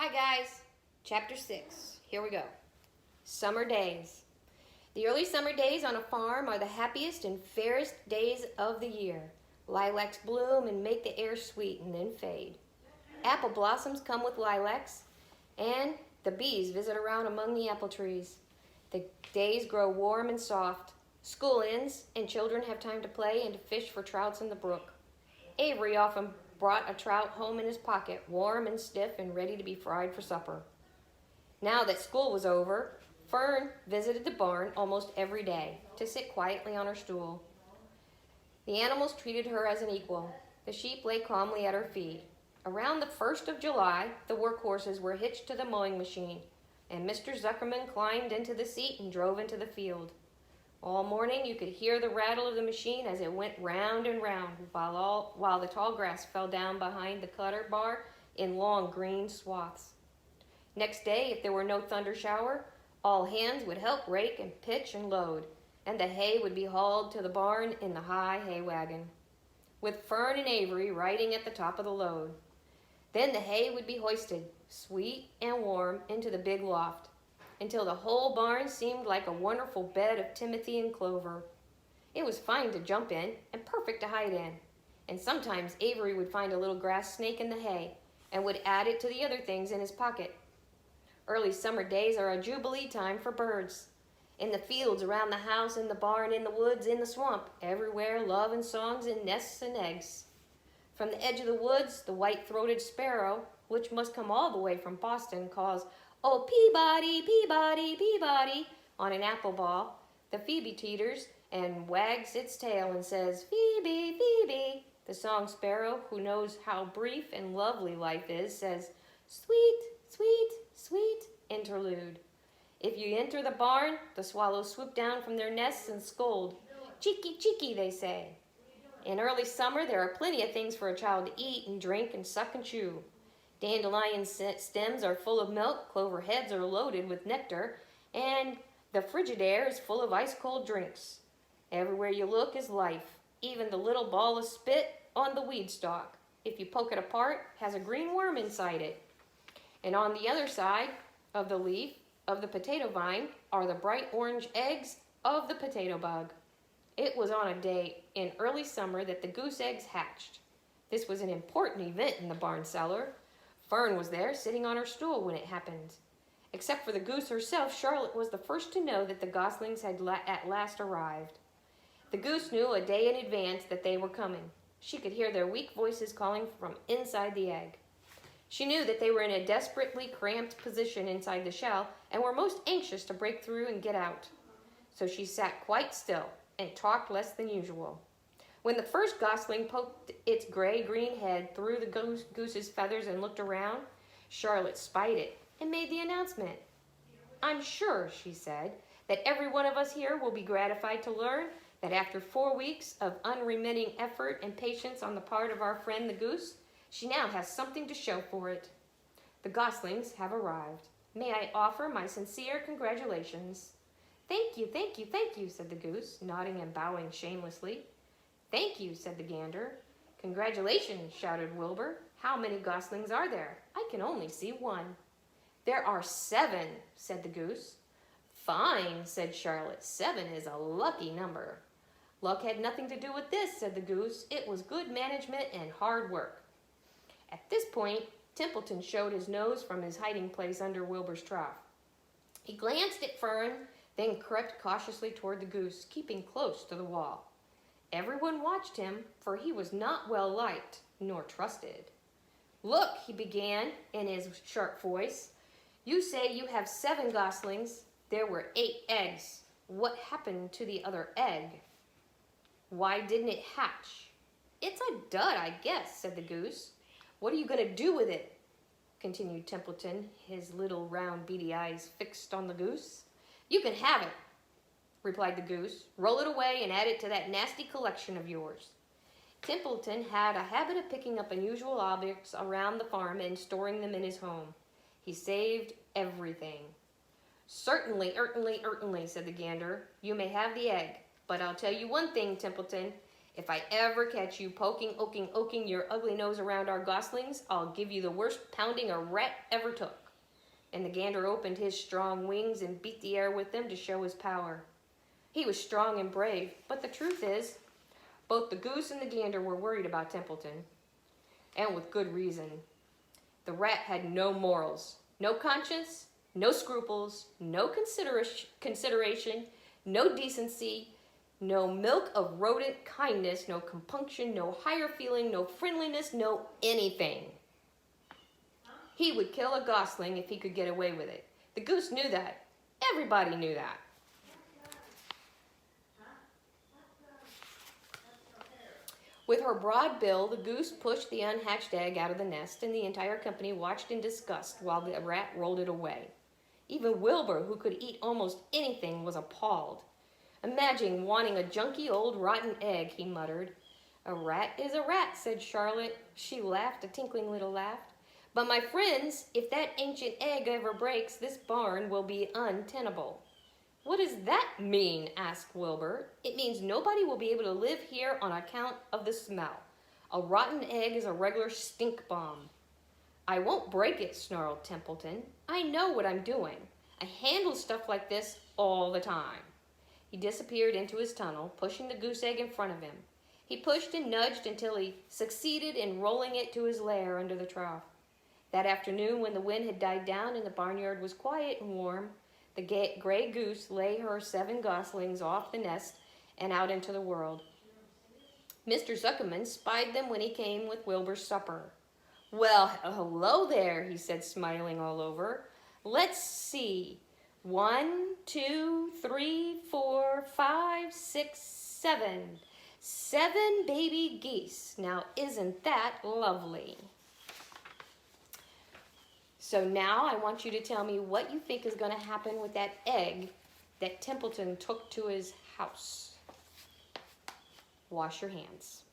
Hi guys, Chapter 6. Here we go. Summer days. The early summer days on a farm are the happiest and fairest days of the year. Lilacs bloom and make the air sweet and then fade. Apple blossoms come with lilacs, and the bees visit around among the apple trees. The days grow warm and soft. School ends, and children have time to play and to fish for trouts in the brook. Avery often brought a trout home in his pocket, warm and stiff and ready to be fried for supper. Now that school was over, Fern visited the barn almost every day to sit quietly on her stool. The animals treated her as an equal. The sheep lay calmly at her feet. Around the 1st of July, the workhorses were hitched to the mowing machine, and Mr. Zuckerman climbed into the seat and drove into the field. All morning you could hear the rattle of the machine as it went round and round while the tall grass fell down behind the cutter bar in long green swaths. Next day, if there were no thunder shower, all hands would help rake and pitch and load, and the hay would be hauled to the barn in the high hay wagon, with Fern and Avery riding at the top of the load. Then the hay would be hoisted, sweet and warm, into the big loft, until the whole barn seemed like a wonderful bed of timothy and clover. It was fine to jump in and perfect to hide in, and sometimes Avery would find a little grass snake in the hay and would add it to the other things in his pocket. Early summer days are a jubilee time for birds. In the fields, around the house, in the barn, in the woods, in the swamp, everywhere love and songs and nests and eggs. From the edge of the woods, the white-throated sparrow, which must come all the way from Boston, calls, "Oh, Peabody, Peabody, Peabody," on an apple ball. The phoebe teeters and wags its tail and says, "Phoebe, Phoebe." The song sparrow, who knows how brief and lovely life is, says, "Sweet, sweet, sweet interlude." If you enter the barn, the swallows swoop down from their nests and scold. "Cheeky, cheeky," they say. In early summer, there are plenty of things for a child to eat and drink and suck and chew. Dandelion stems are full of milk, clover heads are loaded with nectar, and the Frigidaire is full of ice-cold drinks. Everywhere you look is life. Even the little ball of spit on the weed stalk, if you poke it apart, has a green worm inside it. And on the other side of the leaf of the potato vine are the bright orange eggs of the potato bug. It was on a day in early summer that the goose eggs hatched. This was an important event in the barn cellar. Fern was there, sitting on her stool when it happened. Except for the goose herself, Charlotte was the first to know that the goslings had at last arrived. The goose knew a day in advance that they were coming. She could hear their weak voices calling from inside the egg. She knew that they were in a desperately cramped position inside the shell and were most anxious to break through and get out. So she sat quite still and talked less than usual. When the first gosling poked its gray-green head through the goose's feathers and looked around, Charlotte spied it and made the announcement. "I'm sure," she said, "that every one of us here will be gratified to learn that after 4 weeks of unremitting effort and patience on the part of our friend the goose, she now has something to show for it. The goslings have arrived. May I offer my sincere congratulations?" "Thank you, thank you, thank you," said the goose, nodding and bowing shamelessly. "Thank you," said the gander. "Congratulations," shouted Wilbur. "How many goslings are there? I can only see one." "There are 7," said the goose. "Fine," said Charlotte. "7 is a lucky number." "Luck had nothing to do with this," said the goose. "It was good management and hard work." At this point, Templeton showed his nose from his hiding place under Wilbur's trough. He glanced at Fern, then crept cautiously toward the goose, keeping close to the wall. Everyone watched him, for he was not well liked nor trusted. "Look," he began in his sharp voice. "You say you have 7 goslings. There were 8 eggs. What happened to the other egg? Why didn't it hatch?" "It's a dud, I guess," said the goose. "What are you going to do with it?" continued Templeton, his little round beady eyes fixed on the goose. "You can have it," replied the goose. "Roll it away and add it to that nasty collection of yours." Templeton had a habit of picking up unusual objects around the farm and storing them in his home. He saved everything. "Certainly, certainly, said the gander. "You may have the egg. But I'll tell you one thing, Templeton. If I ever catch you oking your ugly nose around our goslings, I'll give you the worst pounding a rat ever took." And the gander opened his strong wings and beat the air with them to show his power. He was strong and brave, but the truth is, both the goose and the gander were worried about Templeton, and with good reason. The rat had no morals, no conscience, no scruples, no consideration, no decency, no milk of rodent kindness, no compunction, no higher feeling, no friendliness, no anything. He would kill a gosling if he could get away with it. The goose knew that. Everybody knew that. With her broad bill, the goose pushed the unhatched egg out of the nest, and the entire company watched in disgust while the rat rolled it away. Even Wilbur, who could eat almost anything, was appalled. "Imagine wanting a junky old rotten egg," he muttered. "A rat is a rat," said Charlotte. She laughed a tinkling little laugh. "But my friends, if that ancient egg ever breaks, this barn will be untenable." "What does that mean?" asked Wilbur. "It means nobody will be able to live here on account of the smell. A rotten egg is a regular stink bomb." "I won't break it," snarled Templeton. "I know what I'm doing. I handle stuff like this all the time." He disappeared into his tunnel, pushing the goose egg in front of him. He pushed and nudged until he succeeded in rolling it to his lair under the trough. That afternoon, when the wind had died down and the barnyard was quiet and warm, the gray goose lay her 7 goslings off the nest and out into the world. Mr. Zuckerman spied them when he came with Wilbur's supper. "Well, hello there," he said, smiling all over. "Let's see. 1, 2, 3, 4, 5, 6, 7. 7 baby geese. Now, isn't that lovely?" So now I want you to tell me what you think is going to happen with that egg that Templeton took to his house. Wash your hands.